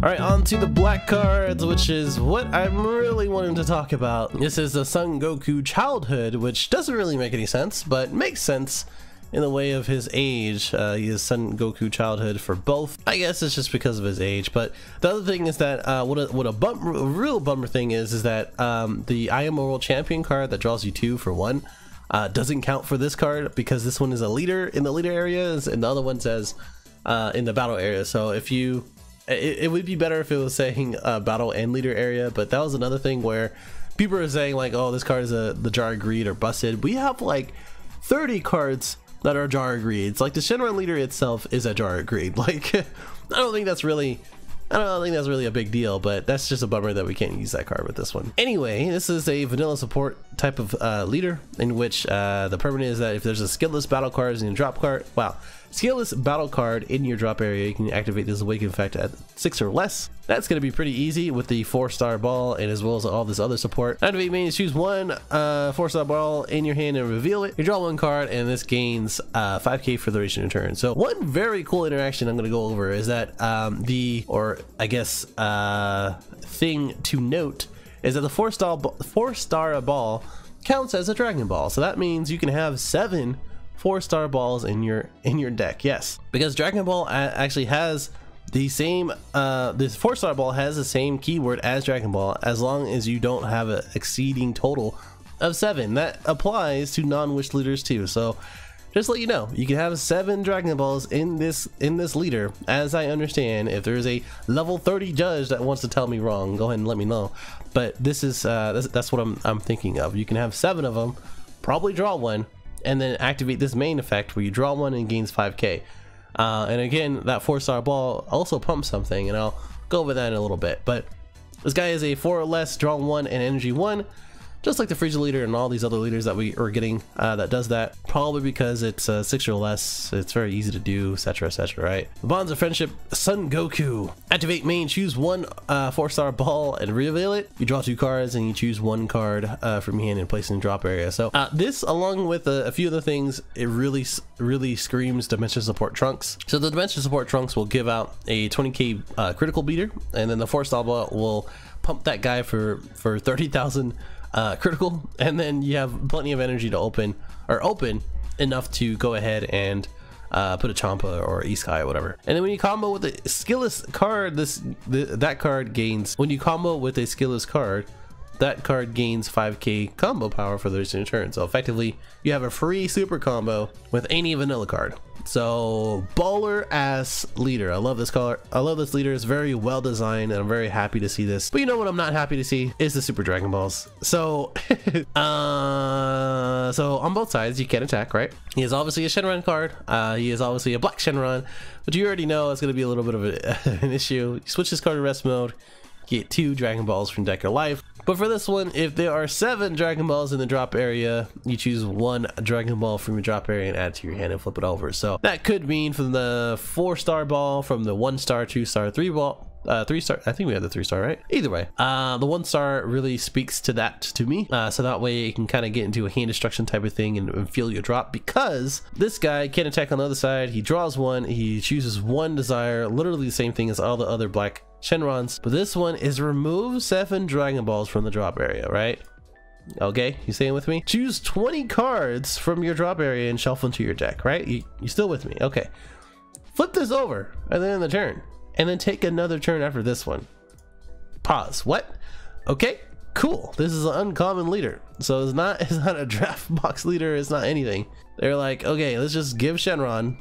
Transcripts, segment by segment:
Alright, on to the black cards, which is what I'm really wanting to talk about. This is the Son Goku Childhood, which doesn't really make any sense, but makes sense in the way of his age. He is Son Goku Childhood for both. I guess it's just because of his age, but the other thing is that a real bummer thing is that the I Am a World Champion card that draws you 2 for 1 doesn't count for this card because this one is a leader in the leader areas and the other one says in the battle area. So if you it would be better if it was saying battle and leader area, but that was another thing where people are saying like, oh, this card is the Jar of Greed or busted. We have like 30 cards that are Jar of Greed. It's like the Shenron leader itself is a Jar of Greed. Like I don't think that's really a big deal, but that's just a bummer that we can't use that card with this one. Anyway, this is a vanilla support type of leader in which the permanent is that if there's a skillless battle card in your drop card, skillless battle card in your drop area, you can activate this awaken effect at 6 or less. That's going to be pretty easy with the 4-star ball and as well as all this other support. Activate means choose one 4-star ball in your hand and reveal it. You draw 1 card and this gains 5k for the duration of turn. So one very cool interaction I'm going to go over is that thing to note is that the 4-star ball counts as a Dragon Ball. So that means you can have 7 4-star balls in your deck. Yes, because Dragon Ball actually has the same this 4-star ball has the same keyword as Dragon Ball as long as you don't have an exceeding total of 7. That applies to non-wish leaders too. So just to let you know, you can have 7 Dragon Balls in this leader. As I understand, if there's a level 30 judge that wants to tell me wrong, go ahead and let me know. But this is that's what I'm thinking of. You can have 7 of them, probably draw 1, and then activate this main effect where you draw 1 and gains 5k. And again, that 4-star ball also pumps something, and I'll go over that in a little bit. But this guy is a 4 or less, draw 1 and energy 1, just like the Frieza leader and all these other leaders that we are getting that does that. Probably because it's 6 or less, it's very easy to do, etc, right? The Bonds of Friendship, Son Goku. Activate main, choose 1 4-star ball and reveal it. You draw 2 cards and you choose 1 card from your hand and place it in drop area. So this, along with a few other things, it really screams Dimension Support Trunks. So the Dimension Support Trunks will give out a 20k critical beater, and then the 4-star ball will pump that guy for 30,000 critical, and then you have plenty of energy to open enough to go ahead and put a Champa or Iskai or whatever. And then when you combo with a skillless card, that card gains, when you combo with a skillless card, that card gains 5k combo power for the rest of your turn. So effectively you have a free super combo with any vanilla card. So baller ass leader. I love this color. I love this leader. It's very well designed and I'm very happy to see this. But you know what I'm not happy to see is the Super Dragon Balls. So so on both sides you can attack, right? He is obviously a Shenron card. He is obviously a black Shenron, but you already know it's going to be a little bit of an issue. You switch this card to rest mode, get 2 Dragon Balls from deck or life. But for this one, if there are 7 Dragon Balls in the drop area, you choose 1 Dragon Ball from your drop area and add to your hand and flip it over. So that could mean from the 4-star ball, from the 1-star, 2-star, 3-star, I think we have the 3-star, right? Either way, the 1-star really speaks to that to me. So that way you can kind of get into a hand destruction type of thing and feel your drop, because this guy can attack on the other side. He draws 1, he chooses 1 desire, literally the same thing as all the other black Shenrons, but this one is remove 7 Dragon Balls from the drop area, right? Okay, you staying with me? Choose 20 cards from your drop area and shuffle into your deck, right? You still with me? Okay. Flip this over and then in the turn, and then take another turn after this one. Pause. What? Okay, cool. This is an uncommon leader, so it's not a draft box leader. It's not anything. They're like, okay, let's just give Shenron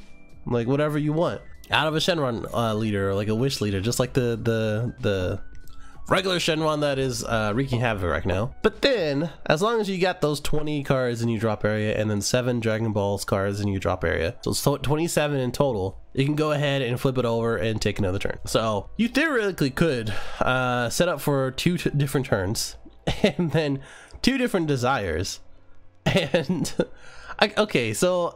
like whatever you want out of a Shenron leader, or like a wish leader, just like the regular Shenron that is wreaking havoc right now. But then, as long as you got those 20 cards in your drop area and then 7 Dragon Balls cards in your drop area, so it's 27 in total, you can go ahead and flip it over and take another turn. So you theoretically could set up for 2 different turns and then 2 different desires. And okay, so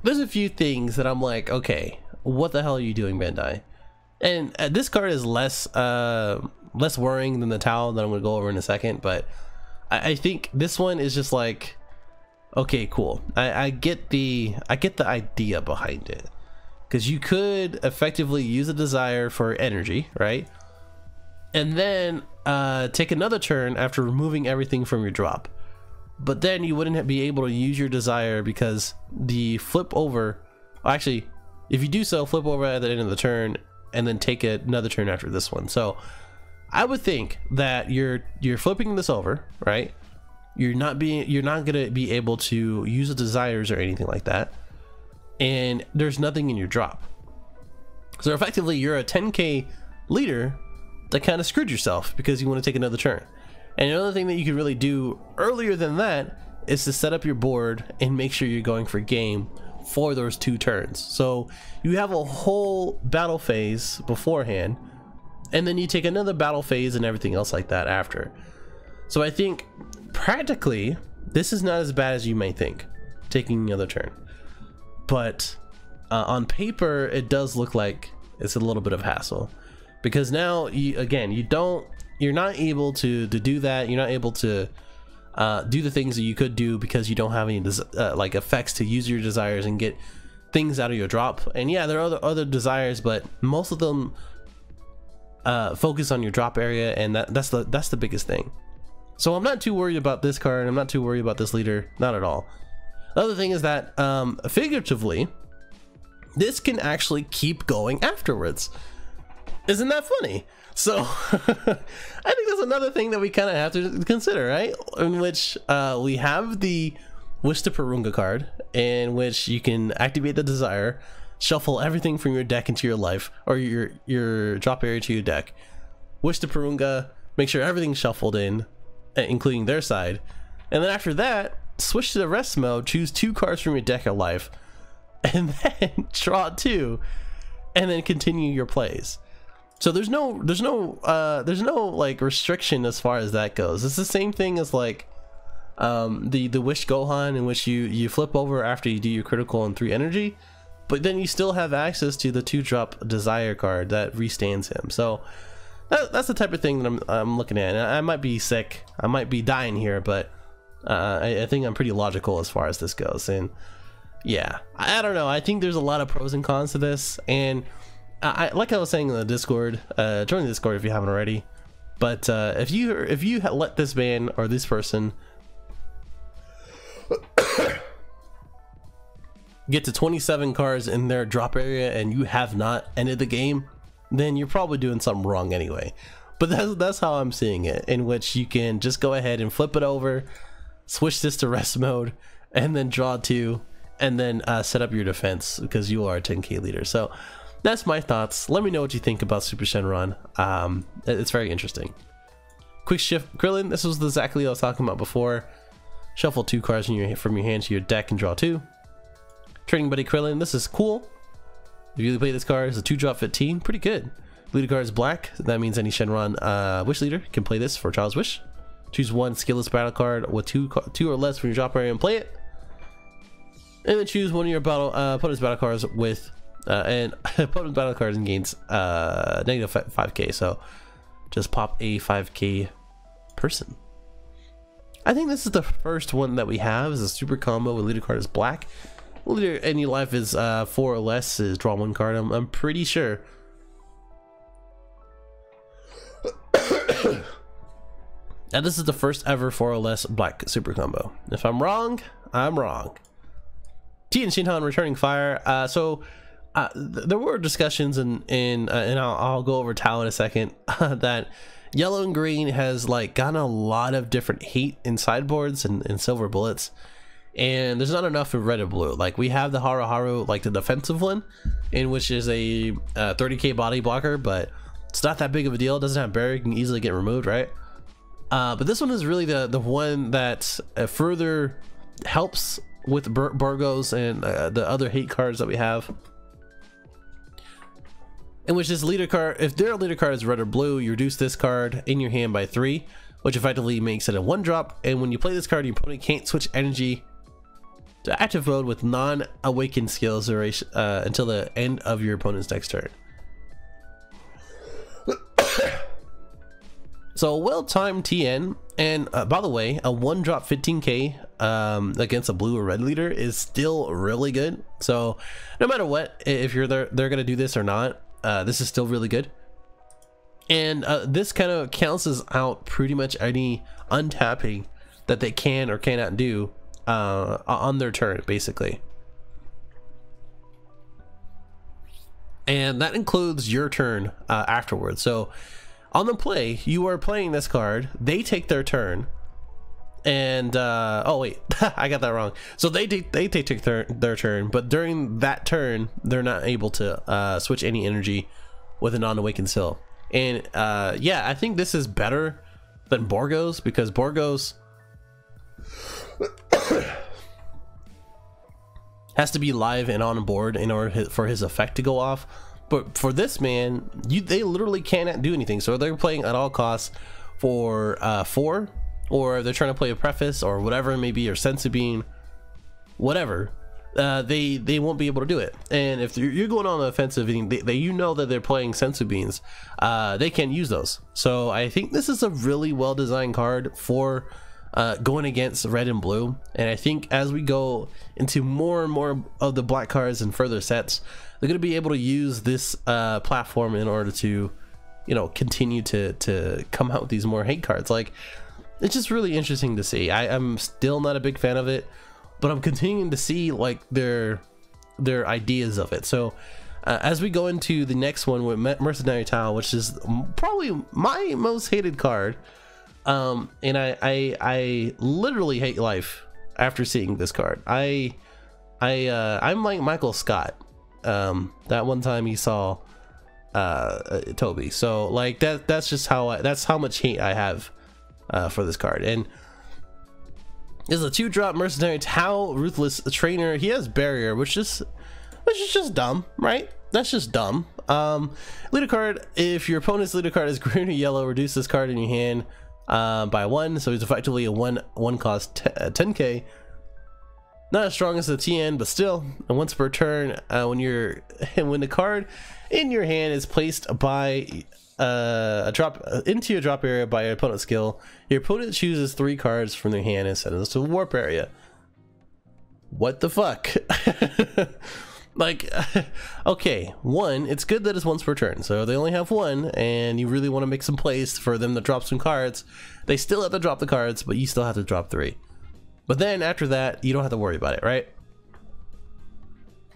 there's a few things that I'm like, okay, what the hell are you doing, Bandai? And this card is less worrying than the towel that I'm gonna go over in a second, but I think this one is just like, okay, cool. I get the idea behind it. because you could effectively use a desire for energy, right? And then take another turn after removing everything from your drop. But then you wouldn't be able to use your desire because the flip over, actually, if you do so, flip over at the end of the turn and then take another turn after this one. So I would think that you're flipping this over, right? You're not gonna be able to use the desires or anything like that, and there's nothing in your drop. So effectively, you're a 10k leader that kind of screwed yourself because you want to take another turn. And another thing that you could really do earlier than that is to set up your board and make sure you're going for game for those 2 turns. So you have a whole battle phase beforehand, and then you take another battle phase and everything else like that after. So I think practically this is not as bad as you may think, taking another turn. But on paper, it does look like it's a little bit of hassle, because now you're not able to do that. You're not able to do the things that you could do because you don't have any like effects to use your desires and get things out of your drop. And yeah, there are other desires, but most of them focus on your drop area, and that's the biggest thing. So I'm not too worried about this card. I'm not too worried about this leader, not at all. The other thing is that figuratively, this can actually keep going afterwards. Isn't that funny? So I think that's another thing that we kind of have to consider, right? In which we have the Wish to Purunga card, in which you can activate the desire, shuffle everything from your deck into your life, or your drop area to your deck. Wish to Purunga, make sure everything's shuffled in, including their side, and then after that, switch to the rest mode, choose 2 cards from your deck of life, and then draw 2, and then continue your plays. So there's no like restriction as far as that goes. It's the same thing as like the Wish Gohan, in which you flip over after you do your critical and 3 energy, but then you still have access to the 2-drop desire card that restands him. So that's the type of thing that I'm looking at. And I might be sick, I might be dying here, but I think I'm pretty logical as far as this goes. And yeah, I don't know, I think there's a lot of pros and cons to this, and like I was saying in the Discord, join the Discord if you haven't already. But if you let this man or this person get to 27 cards in their drop area and you have not ended the game, then you're probably doing something wrong anyway. But that's how I'm seeing it, in which you can just go ahead and flip it over, switch this to rest mode, and then draw 2, and then set up your defense, because you are a 10k leader. So that's my thoughts. Let me know what you think about Super Shenron. It's very interesting. Quick shift Krillin. This was exactly what I was talking about before. Shuffle 2 cards from your hand to your deck and draw 2. Training Buddy Krillin. This is cool. If you play this card, it's a 2-drop 15. Pretty good. Leader card is black. That means any Shenron Wish leader can play this for Child's Wish. Choose 1 skillless battle card with 2 or less from your drop area and play it. And then choose one of your opponent's battle cards with and opponent's battle cards and gains negative 5k. So just pop a 5k person. I think this is the first one that we have is a super combo with leader card is black. Leader any life is 4 or less is draw 1 card. I'm pretty sure. And this is the first ever 4 or less black super combo. If I'm wrong, I'm wrong. T and Shinhan returning fire. There were discussions and I'll go over Tao in a second that yellow and green has like gotten a lot of different hate in sideboards and silver bullets, and there's not enough in red and blue. Like we have the Haru, like the defensive one, in which is a 30k body blocker, but it's not that big of a deal. It doesn't have barrier, can easily get removed, right? But this one is really the one that further helps with Burgos and the other hate cards that we have. In which this leader card, if their leader card is red or blue, you reduce this card in your hand by 3, which effectively makes it a 1-drop. And when you play this card, your opponent can't switch energy to active mode with non-awakened skills until the end of your opponent's next turn. So a well-timed TN, and by the way, a 1-drop 15k against a blue or red leader is still really good. So no matter what, if you're there, they're gonna do this or not, this is still really good. And this kind of cancels out pretty much any untapping that they can or cannot do on their turn, basically. And that includes your turn afterwards. So on the play, you are playing this card, they take their turn, and oh wait, I got that wrong. So they take their turn, but during that turn, they're not able to switch any energy with a non-awakened seal. And yeah, I think this is better than Borgo's, because Borgo's has to be live and on board in order for his effect to go off. But for this man, they literally cannot do anything. So they're playing at all costs for 4, or they're trying to play a preface or whatever it may be, or sensu bean, whatever. They won't be able to do it. And if you're going on the offensive and you know that they're playing sensu beans, they can use those. So I think this is a really well designed card for going against red and blue. And I think as we go into more and more of the black cards and further sets, they're going to be able to use this platform in order to, you know, continue to come out with these more hate cards. Like, it's just really interesting to see. I'm still not a big fan of it, but I'm continuing to see like their ideas of it. So as we go into the next one with Mercenary Towel, which is probably my most hated card, and I literally hate life after seeing this card. I'm like Michael Scott, that one time he saw Toby. So like that's just how that's how much hate I have for this card. And is a 2-drop Mercenary Towel, Ruthless Trainer. He has Barrier, which is just dumb, right? That's just dumb. Leader card, if your opponent's leader card is green or yellow, reduce this card in your hand by 1, so he's effectively a 1 cost 10k. Not as strong as the TN, but still, and once per turn, when the card in your hand is placed by into your drop area by your opponent's skill, your opponent chooses 3 cards from their hand and sends them to the warp area. What the fuck? Like, okay, 1, it's good that it's once per turn, so they only have 1, and you really want to make some place for them to drop some cards. They still have to drop the cards, but you still have to drop 3. But then after that, you don't have to worry about it, right?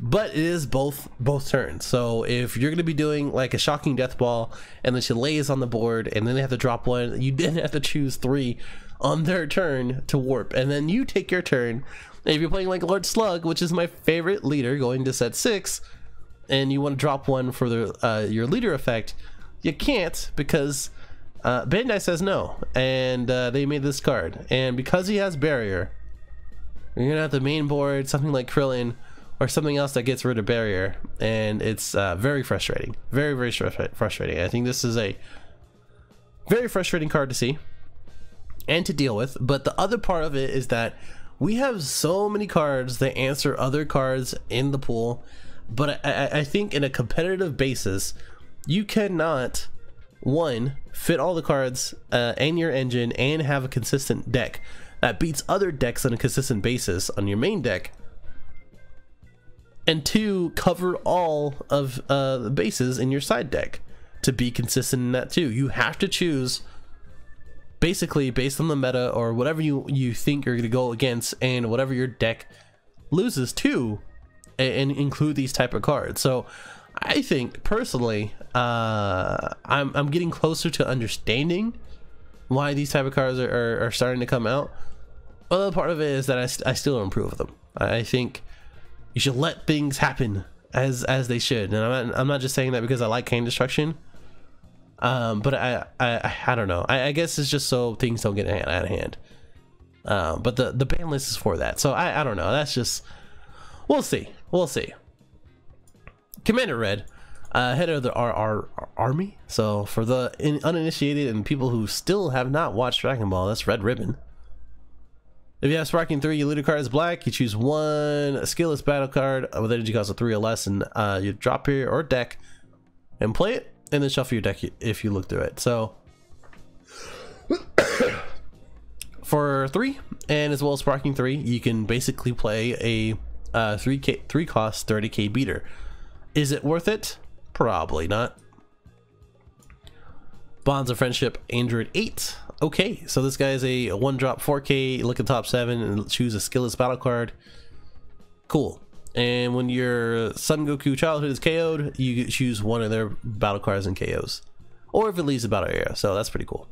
But it is both turns. So if you're going to be doing like a shocking death ball and then Chalet is on the board and then they have to drop 1, you then have to choose 3 on their turn to warp, and then you take your turn. And if you're playing like Lord Slug, which is my favorite leader, going to set 6, and you want to drop 1 for the your leader effect, you can't, because Bandai says no, and they made this card. And because he has Barrier, you're gonna have the main board something like Krillin or something else that gets rid of Barrier, and it's very frustrating. Very frustrating. I think this is a very frustrating card to see and to deal with. But the other part of it is that we have so many cards that answer other cards in the pool, but I think in a competitive basis, you cannot, 1, fit all the cards in your engine and have a consistent deck that beats other decks on a consistent basis on your main deck, and 2, cover all of the bases in your side deck to be consistent in that too. You have to choose basically based on the meta or whatever you think you're going to go against, and whatever your deck loses to, and include these type of cards. So I think personally, I'm getting closer to understanding why these type of cards are starting to come out. Another part of it is that I still improve them. I think you should let things happen as they should, and I'm not just saying that because I like Cane Destruction, but I don't know. I guess it's just so things don't get out of hand. But the ban list is for that, so I don't know. That's just, we'll see. Commander Red, head of the RR army. So for the uninitiated and people who still have not watched Dragon Ball, that's Red Ribbon. If you have Sparking 3, your leader card is black. You choose 1 skillless battle card with energy cost of 3 or less, and you drop here or deck and play it, and then shuffle your deck if you look through it. So for for 3, and as well as sparking 3, you can basically play a 3 cost 30k beater. Is it worth it? Probably not. Bonds of Friendship Android 8. Okay, so this guy is a 1-drop 4k. Look at top 7 and choose a skillless battle card. Cool. And when your Son Goku Childhood is KO'd, you choose one of their battle cards and KOs, or if it leaves the battle area. So that's pretty cool.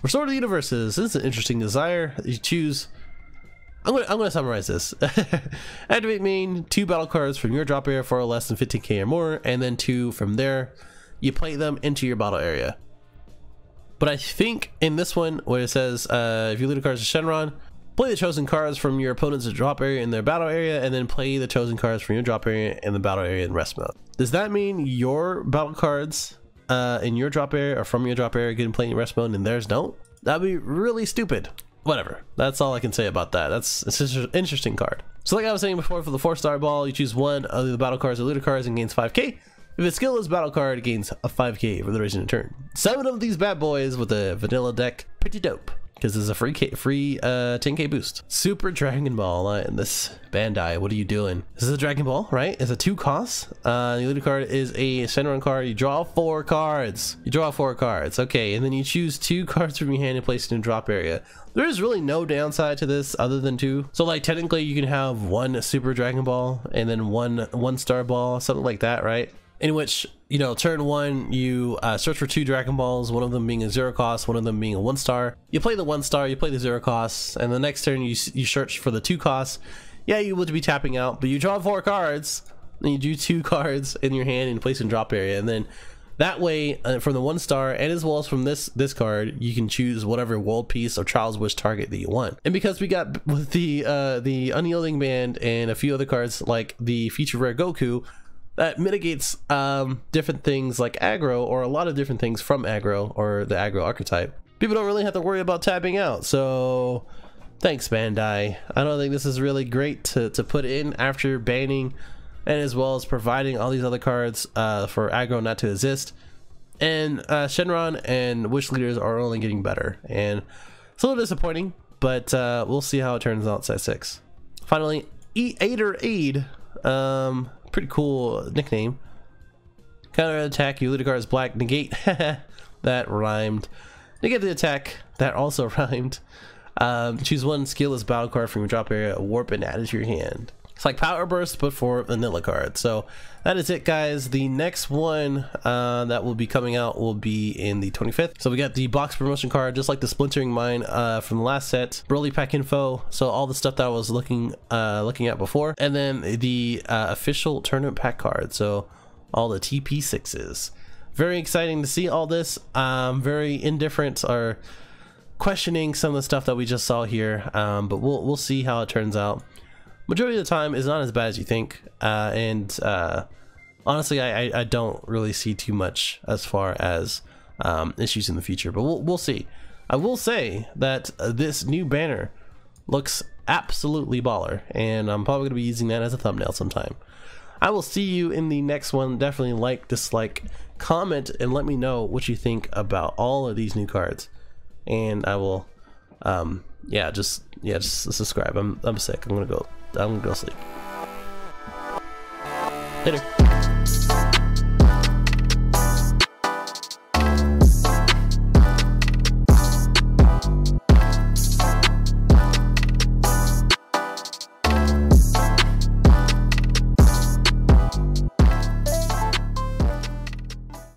Restore to the Universes. This is an interesting desire. You choose. I'm gonna summarize this. Activate main 2 battle cards from your drop area for less than 15k or more, and then 2 from there. You play them into your battle area. But I think in this one, where it says if you loot a card to Shenron, play the chosen cards from your opponent's drop area in their battle area, and then play the chosen cards from your drop area in the battle area in rest mode. Does that mean your battle cards in your drop area or from your drop area getting played in rest mode and theirs don't? That'd be really stupid. Whatever. That's all I can say about that. It's just an interesting card. So like I was saying before, for the 4-star ball, you choose one of the battle cards or looter cards and gains 5k. If it's skillless battle card, it gains a 5k for the duration of turn. 7 of these bad boys with a vanilla deck. Pretty dope, because this is a free 10k boost. Super Dragon Ball in this Bandai. What are you doing? This is a Dragon Ball, right? It's a 2 cost. The looter card is a Shenron card. You draw 4 cards. You draw 4 cards. Okay, and then you choose 2 cards from your hand and place it in drop area. There is really no downside to this other than 2. So like technically you can have 1 Super Dragon Ball and then 1 Star Ball, something like that, right? In which, you know, turn 1, you search for 2 Dragon Balls, one of them being a 0 cost, one of them being a 1 star. You play the 1 star, you play the 0 costs, and the next turn you search for the 2 costs. Yeah, you would be tapping out, but you draw 4 cards, and you do 2 cards in your hand and place in drop area, and then that way, from the 1 star and as well as from this card, you can choose whatever world piece or Child's Wish target that you want. And because we got with the Unyielding Band and a few other cards like the Feature Rare Goku, that mitigates different things like aggro, or a lot of different things from aggro, or the aggro archetype. People don't really have to worry about tapping out, so thanks Bandai. I don't think this is really great to put in after banning, and as well as providing all these other cards for aggro not to exist. And Shenron and Wish Leaders are only getting better, and it's a little disappointing, but we'll see how it turns out. Size 6. Finally, Aid. Pretty cool nickname. Counter attack, you loot a card's black. Negate. That rhymed. Negate the attack. That also rhymed. Choose 1 skillless battle card from your drop area, warp, and add it to your hand. It's like Power Burst, but for vanilla cards. So that is it, guys. The next one that will be coming out will be in the 25th. So we got the box promotion card, just like the Splintering Mine from the last set. Broly pack info, so all the stuff that I was looking at before, and then the official tournament pack card. So all the TP6s. Very exciting to see all this. Very indifferent or questioning some of the stuff that we just saw here, but we'll see how it turns out. Majority of the time is not as bad as you think, and honestly I don't really see too much as far as issues in the future, but we'll see. I will say that this new banner looks absolutely baller, and I'm probably going to be using that as a thumbnail sometime. I will see you in the next one. Definitely like, dislike, comment, and let me know what you think about all of these new cards, and I will just subscribe. I'm sick. I'm gonna go sleep. Later.